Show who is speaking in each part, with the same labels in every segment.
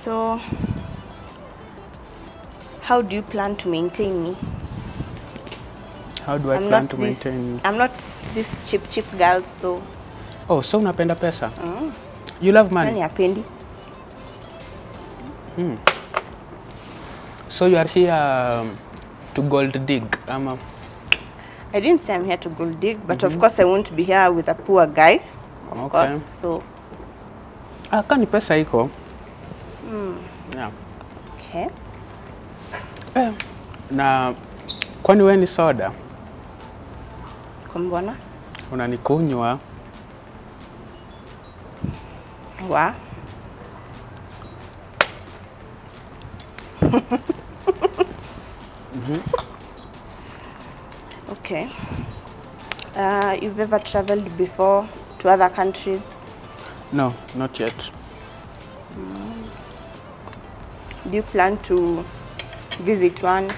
Speaker 1: So how do you plan to maintain me?
Speaker 2: How do I plan to maintain you?
Speaker 1: I'm not this cheap girl, so.
Speaker 2: Oh, so unapenda pesa? You love money?
Speaker 1: Nani hapendi?
Speaker 2: So you are here to gold dig, ama?
Speaker 1: I didn't say I'm here to gold dig, but of course I won't be here with a poor guy. Of course, so.
Speaker 2: Kani pesa iko? Yeah.
Speaker 1: Okay.
Speaker 2: Na kwani wewe ni soda?
Speaker 1: Mbona?
Speaker 2: Unanikunywa?
Speaker 1: Wa? Okay. You've ever traveled before to other countries?
Speaker 2: No, not yet.
Speaker 1: Do you plan to visit one?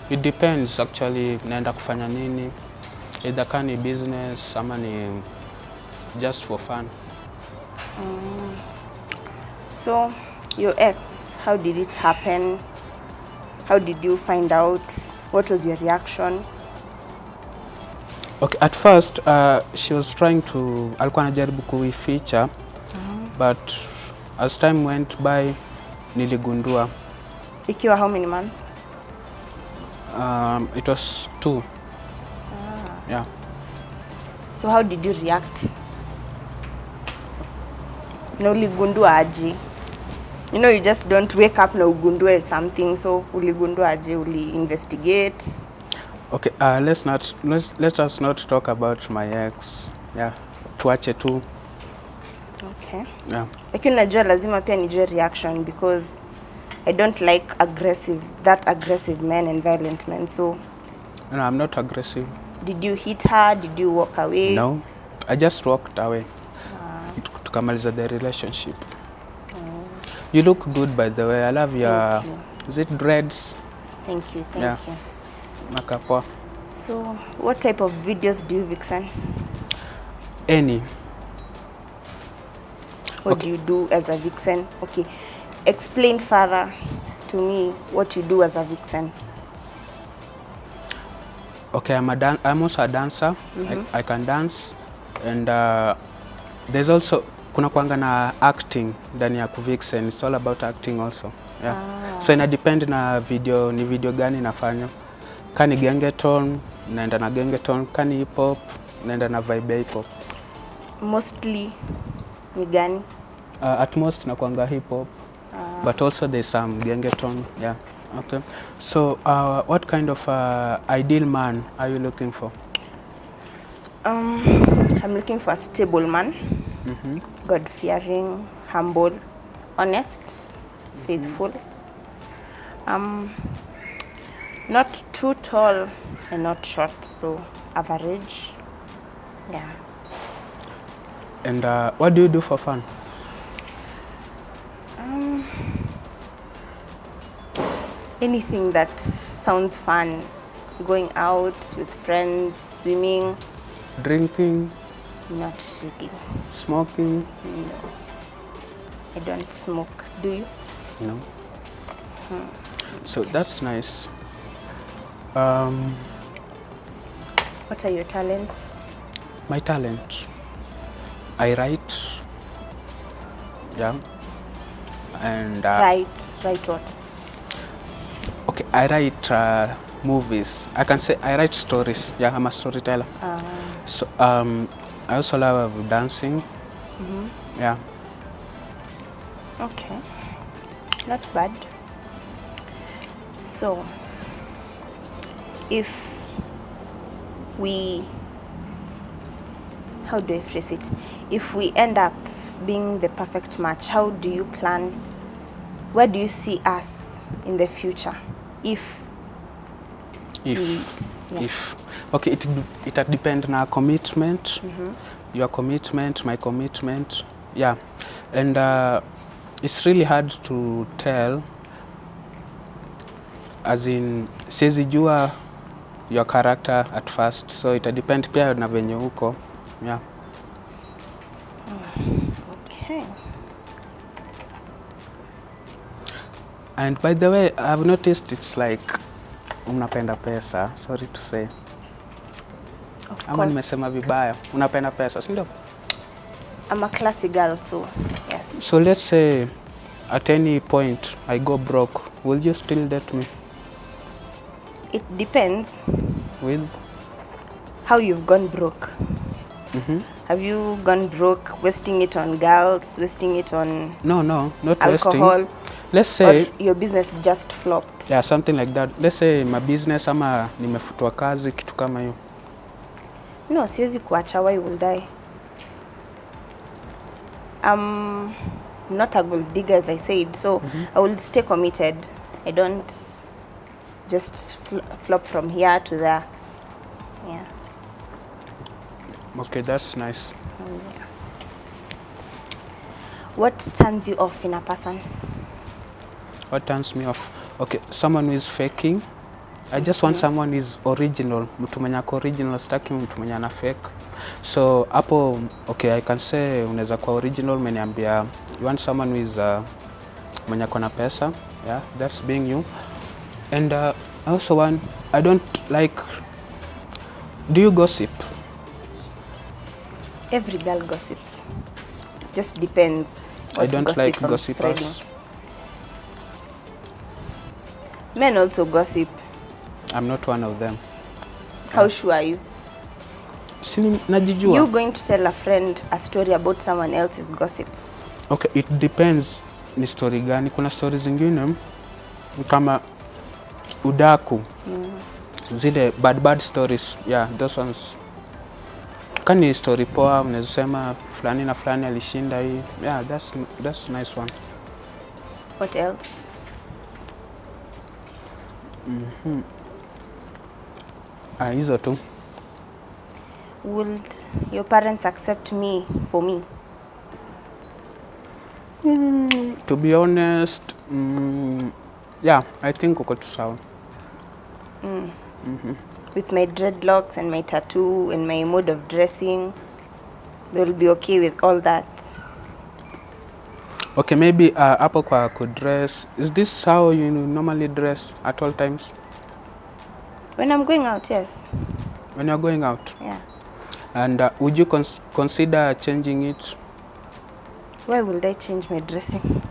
Speaker 2: It depends actually, naenda kufanya nini. Either kani business ama ni just for fun.
Speaker 1: So, your ex, how did it happen? How did you find out? What was your reaction?
Speaker 2: Okay, at first she was trying to, alikuwa anajaribu kuificha, but as time went by, niligundua.
Speaker 1: Ikiwa how many months?
Speaker 2: It was 2. Yeah.
Speaker 1: So how did you react? Na uligundua aje? You know, you just don't wake up na ugundue something, so uligundua aje, investigate?
Speaker 2: Okay, let us not talk about my ex. Yeah, tuache tu.
Speaker 1: Okay.
Speaker 2: Yeah.
Speaker 1: Lakini najua lazima pia nijue reaction, because I don't like that aggressive men and violent men, so.
Speaker 2: No, I'm not aggressive.
Speaker 1: Did you hit her? Did you walk away?
Speaker 2: No, I just walked away. Tukamaliza the relationship. You look good, by the way. I love your, is it dreads?
Speaker 1: Thank you, thank you.
Speaker 2: Nakapoa.
Speaker 1: So, what type of videos do you vixen?
Speaker 2: Any.
Speaker 1: What do you do as a vixen? Okay, explain further to me what you do as a vixen.
Speaker 2: Okay, I'm also a dancer. I can dance, and there's also kuna kuanga na acting ndani ya kuvixen. It's all about acting also. Yeah. So ina depend na video, ni video gani nafanya. Kani gengeton, naenda na gengeton. Kani hip hop, naenda na vibe hip hop.
Speaker 1: Mostly ni gani?
Speaker 2: At most nakuanga hip hop, but also there's some gengeton. Yeah. Okay. So what kind of ideal man are you looking for?
Speaker 1: I'm looking for a stable man. God-fearing, humble, honest, faithful. Not too tall and not short, so average. Yeah.
Speaker 2: And what do you do for fun?
Speaker 1: Anything that sounds fun. Going out with friends, swimming.
Speaker 2: Drinking?
Speaker 1: Not really.
Speaker 2: Smoking?
Speaker 1: No. I don't smoke. Do you?
Speaker 2: No. So that's nice.
Speaker 1: What are your talents?
Speaker 2: My talent? I write. Yeah. And
Speaker 1: Write what?
Speaker 2: Okay, I write movies. I can say I write stories. Yeah, I'm a storyteller. So I also love dancing. Yeah.
Speaker 1: Okay, not bad. So, if we, how do I phrase it? If we end up being the perfect match, how do you plan? Where do you see us in the future?
Speaker 2: Okay, it depends on our commitment, your commitment, my commitment. Yeah, and it's really hard to tell, as in siwezi jua your character at first, so it depends pia na venye uko. Yeah.
Speaker 1: Okay.
Speaker 2: And by the way, I've noticed it's like unapenda pesa, sorry to say.
Speaker 1: Of
Speaker 2: Ama
Speaker 1: course.
Speaker 2: nimesema vibaya, unapenda pesa, si ndio?
Speaker 1: I'm a classy girl too. Yes.
Speaker 2: So let's say at any point I go broke, will you still date me?
Speaker 1: It depends
Speaker 2: With?
Speaker 1: how you've gone broke.
Speaker 2: Mm-hmm.
Speaker 1: Have you gone broke wasting it on girls, wasting it on
Speaker 2: No, not
Speaker 1: alcohol?
Speaker 2: wasting. Let's say
Speaker 1: or your business just flopped?
Speaker 2: yeah, something like that. Let's say my business ama nimefutwa kazi, kitu kama hiyo.
Speaker 1: No, siwezi kuacha, why would I? I'm not a gold digger, as I said, so I will stay committed. I don't just flop from here to there. Yeah.
Speaker 2: Okay, that's nice.
Speaker 1: Yeah. What turns you off in a person?
Speaker 2: What turns me off? Okay, someone who is faking. I just want someone who is original. Mtu mwenye ako original, sitaki mtu mwenye ana fake. So hapo, okay, I can say unaweza kuwa original, umeniambia you want someone who is mwenye ako na pesa. Yeah, that's being you. And I also want, I don't like, do you gossip?
Speaker 1: Every girl gossips. Just depends.
Speaker 2: I don't like gossipers.
Speaker 1: Men also gossip.
Speaker 2: I'm not one of them.
Speaker 1: How sure are you?
Speaker 2: Si najijua.
Speaker 1: You going to tell a friend a story about someone else's gossip?
Speaker 2: Okay, it depends ni story gani. Kuna stories zingine kama udaku. Zile bad stories. Yeah, those ones. Kani story poa, unaweza sema fulani na fulani alishinda hii. Yeah, that's nice one.
Speaker 1: What else?
Speaker 2: Hizo tu.
Speaker 1: Would your parents accept me for me?
Speaker 2: To be honest, yeah, I think uko tu sawa.
Speaker 1: With my dreadlocks and my tattoo and my mode of dressing, they'll be okay with all that.
Speaker 2: Okay, maybe hapo kwa kudress. Is this how you normally dress at all times?
Speaker 1: When I'm going out, yes.
Speaker 2: When you're going out?
Speaker 1: Yeah.
Speaker 2: And would you consider changing it?
Speaker 1: Why would I change my dressing?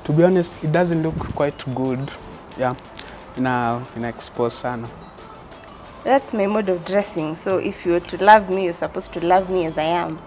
Speaker 2: To be honest, it doesn't look quite good. Yeah, ina expose sana.
Speaker 1: That's my mode of dressing. So if you were to love me, you're supposed to love me as I am.